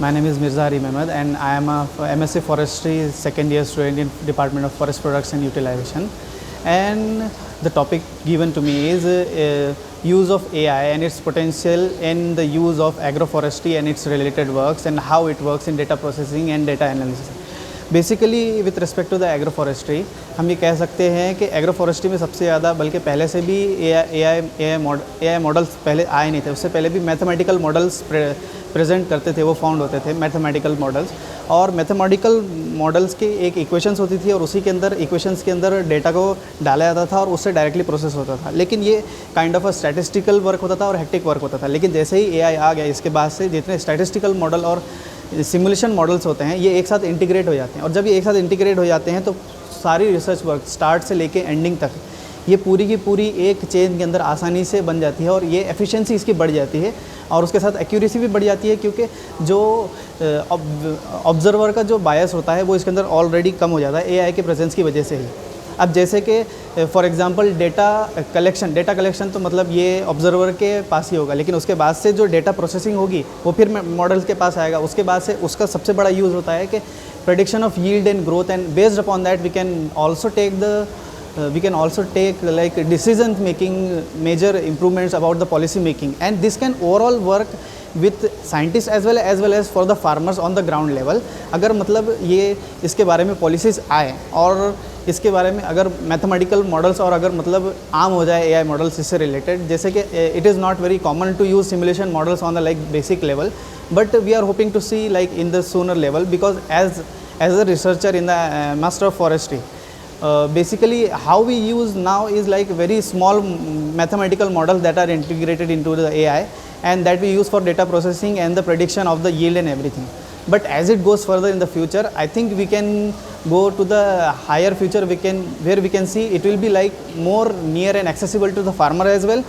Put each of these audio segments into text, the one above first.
My name is Mirza Hari Mehmed and I am a MSc Forestry second year student in Department of Forest Products and Utilization. And the topic given to me is use of AI and its potential in the use of agroforestry and its related works and how it works in data processing and data analysis. Basically with respect to the agroforestry हम ये कह सकते हैं कि agroforestry में सबसे ज़्यादा, बल्कि पहले से भी AI मॉडल्स पहले आए नहीं थे, उससे पहले भी मैथमेटिकल मॉडल्स प्रेजेंट करते थे, वो फाउंड होते थे मैथमेटिकल मॉडल्स। और मैथमेटिकल मॉडल्स की एक इक्वेशंस होती थी और उसी के अंदर इक्वेशंस के अंदर डेटा को डाला जाता था और उससे डायरेक्टली प्रोसेस होता था। लेकिन ये kind of a statistical work होता था और हेक्टिक वर्क होता था। लेकिन जैसे ही AI आ गया, इसके बाद से जितने स्टैटिस्टिकल मॉडल और सिमुलेशन मॉडल्स होते हैं ये एक साथ इंटीग्रेट हो जाते हैं। और जब ये एक साथ इंटीग्रेट हो जाते हैं तो सारी रिसर्च वर्क स्टार्ट से लेके एंडिंग तक ये पूरी की पूरी एक चेन के अंदर आसानी से बन जाती है और ये एफिशिएंसी इसकी बढ़ जाती है और उसके साथ एक्यूरेसी भी बढ़ जाती है, क्योंकि जो ऑब्जर्वर का जो बायस होता है वो इसके अंदर ऑलरेडी कम हो जाता है AI के प्रेजेंस की वजह से ही। अब जैसे कि फॉर एग्जांपल डेटा कलेक्शन तो मतलब ये ऑब्जर्वर के पास ही होगा, लेकिन उसके बाद से जो डेटा प्रोसेसिंग होगी वो फिर मॉडल्स के पास आएगा। उसके बाद से उसका सबसे बड़ा यूज़ होता है कि prediction of yield and growth, and based upon that we can also take like decision making, major improvements about the policy making, and this can overall work with scientists as well as for the farmers on the ground level। अगर मतलब ये इसके बारे में policies आए और इसके बारे में अगर मैथमेटिकल मॉडल्स और अगर मतलब आम हो जाए AI मॉडल्स इससे रिलेटेड, जैसे कि it is not very common to use simulation models on the like basic level, but we are hoping to see like in the sooner level, because as a researcher in the master of forestry, basically how we use now is like very small mathematical models that are integrated into the AI and that we use for data processing and the prediction of the yield and everything. But as it goes further in the future, I think we can go to the higher future, where we can see it will be like more near and accessible to the farmer as well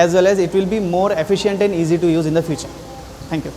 as it will be more efficient and easy to use in the future. Thank you.